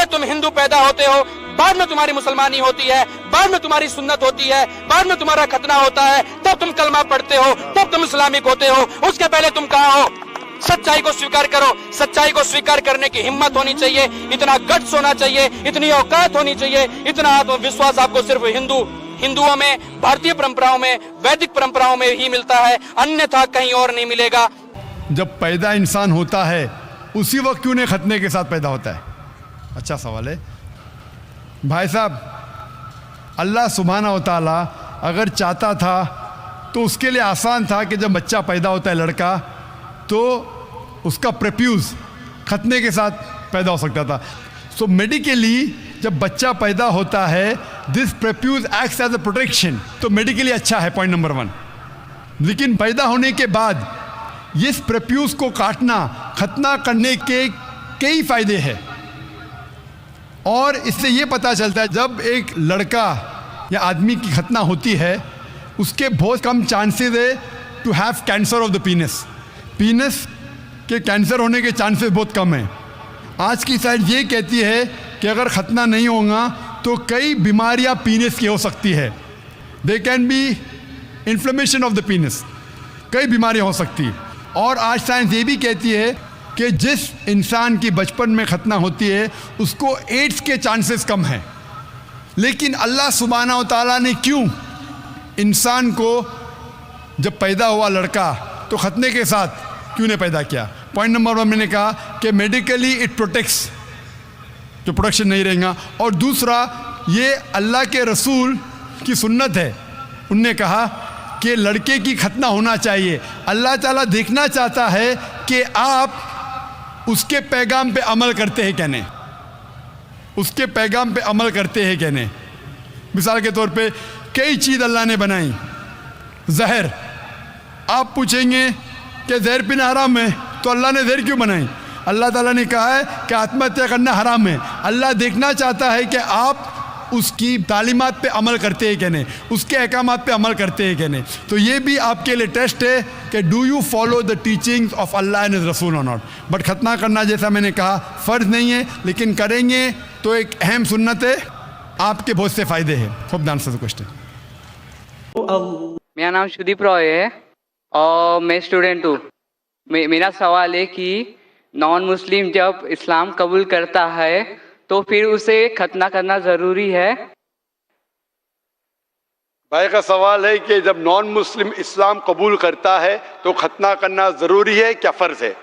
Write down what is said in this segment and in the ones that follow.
तुम हिंदू पैदा होते हो, बाद में तुम्हारी मुसलमानी होती है, बाद में तुम्हारी सुन्नत होती है, बाद में तुम्हारा खतना होता है, तब तुम कलमा पढ़ते हो, तब तुम इस्लामिक होते हो, उसके पहले तुम कहाँ हो? सच्चाई को स्वीकार करो। सच्चाई को स्वीकार करने की हिम्मत होनी चाहिए, इतना गट्स होना चाहिए, इतनी औकात होनी चाहिए, इतना आत्मविश्वास आपको सिर्फ हिंदुओं में, भारतीय परंपराओं में, वैदिक परंपराओं में ही मिलता है, अन्यथा कहीं और नहीं मिलेगा। जब पैदा इंसान होता है उसी वक्त क्यों नहीं खतने के साथ पैदा होता है? अच्छा सवाल है भाई साहब। अल्लाह सुब्हाना व तआला अगर चाहता था तो उसके लिए आसान था कि जब बच्चा पैदा होता है लड़का, तो उसका प्रेप्यूज खतने के साथ पैदा हो सकता था। सो मेडिकली जब बच्चा पैदा होता है, this prepuce acts as a protection, तो मेडिकली अच्छा है, पॉइंट नंबर 1। लेकिन पैदा होने के बाद इस प्रेप्यूज को काटना, खतना करने के कई फायदे हैं। और इससे ये पता चलता है जब एक लड़का या आदमी की खतना होती है, उसके बहुत कम चांसेस है to have cancer of the penis. Penis के कैंसर होने के चांसेस बहुत कम हैं। आज की साइंस ये कहती है कि अगर खतना नहीं होगा तो कई बीमारियां पीनस की हो सकती है। They can be inflammation of the पीनस, कई बीमारियां हो सकती है। और आज साइंस ये भी कहती है कि जिस इंसान की बचपन में खतना होती है उसको एड्स के चांसेस कम हैं। लेकिन अल्लाह सुब्हाना व तआला ने क्यों इंसान को जब पैदा हुआ लड़का तो खतने के साथ क्यों नहीं पैदा किया? पॉइंट नंबर 1 मैंने कहा कि मेडिकली इट प्रोटेक्ट्स, जो प्रोटेक्शन नहीं रहेगा। और दूसरा, ये अल्लाह के रसूल की सुन्नत है। उनने कहा कि लड़के की खतना होना चाहिए। अल्लाह ताला देखना चाहता है कि आप उसके पैगाम पे अमल करते हैं क्या नहीं, उसके पैगाम पे अमल करते हैं क्या नहीं। मिसाल के तौर पे कई चीज़ अल्लाह ने बनाई। जहर, आप पूछेंगे कि जहर पीना हराम है, तो अल्लाह ने जहर क्यों बनाई? अल्लाह ताला ने कहा है कि आत्महत्या करना हराम है। अल्लाह देखना चाहता है कि आप उसकी तालीमात पे अमल करते हैं क्या नहीं, उसके अहकामात पे अमल करते हैं क्या नहीं। तो ये भी आपके लिए टेस्ट है कि do you follow the teachings of Allah and his रसूल और नॉट। बट खतना करना, जैसा मैंने कहा, फ़र्ज नहीं है, लेकिन करेंगे तो एक अहम सुन्नत है, आपके बहुत से फ़ायदे हैं। Hope the answer the question. मेरा नाम शुदीप रॉय है और मैं स्टूडेंट हूँ। मेरा सवाल है कि नॉन मुस्लिम जब इस्लाम कबूल करता है तो फिर उसे खतना करना ज़रूरी है? भाई का सवाल है कि जब नॉन मुस्लिम इस्लाम कबूल करता है तो खतना करना ज़रूरी है क्या फ़र्ज़ है?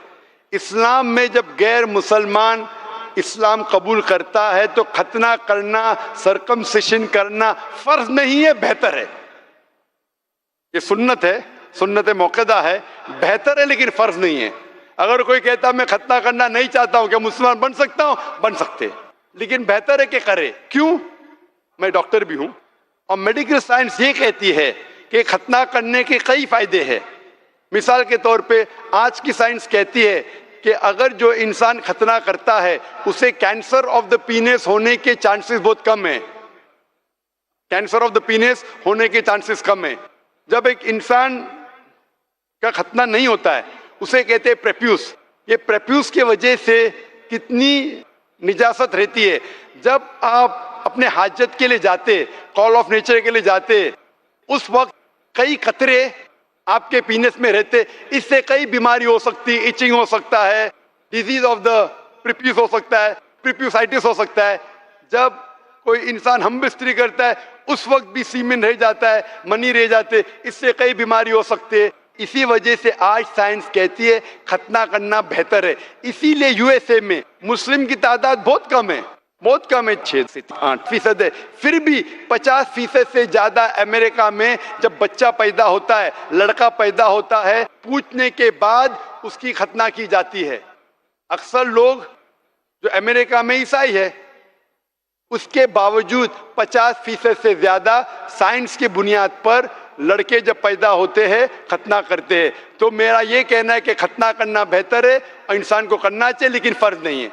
इस्लाम में जब गैर मुसलमान इस्लाम कबूल करता है तो खतना करना, सरकमसिशन करना फ़र्ज़ नहीं है, बेहतर है। ये सुन्नत है, सुन्नत मौक़दा है, बेहतर है, लेकिन फ़र्ज़ नहीं है। अगर कोई कहता मैं खतना करना नहीं चाहता हूँ, क्या मुसलमान बन सकता हूँ? बन सकते, लेकिन बेहतर है कि करे। क्यों? मैं डॉक्टर भी हूँ और मेडिकल साइंस ये कहती है कि खतना करने के कई फायदे हैं। मिसाल के तौर पे आज की साइंस कहती है कि अगर जो इंसान खतना करता है उसे कैंसर ऑफ द पीनस होने के चांसेस बहुत कम है। कैंसर ऑफ द पीनस होने के चांसेस कम है। जब एक इंसान का खतना नहीं होता है उसे कहते हैं प्रेप्यूस। ये प्रेप्यूस के वजह से कितनी निजासत रहती है। जब आप अपने हाजत के लिए जाते, कॉल ऑफ नेचर के लिए जाते, उस वक्त कई खतरे आपके पीनस में रहते, इससे कई बीमारी हो सकती, इचिंग हो सकता है, डिजीज ऑफ द प्रेप्यूस हो सकता है, प्रेप्यूसाइटिस हो सकता है। जब कोई इंसान हम बिस्तरी करता है उस वक्त भी सीमेन रह जाता है, मनी रह जाते, इससे कई बीमारी हो सकती है। इसी वजह से आज साइंस कहती है खतना करना बेहतर है। इसीलिए यूएसए में मुस्लिम की तादाद बहुत कम है, बहुत कम है, 6 से 8% है। फिर भी 50% से ज्यादा अमेरिका में जब बच्चा पैदा होता है, लड़का पैदा होता है, पूछने के बाद उसकी खतना की जाती है। अक्सर लोग जो अमेरिका में ईसाई है, उसके बावजूद 50% से ज्यादा साइंस की बुनियाद पर लड़के जब पैदा होते हैं खतना करते हैं। तो मेरा ये कहना है कि खतना करना बेहतर है और इंसान को करना चाहिए, लेकिन फर्ज नहीं है।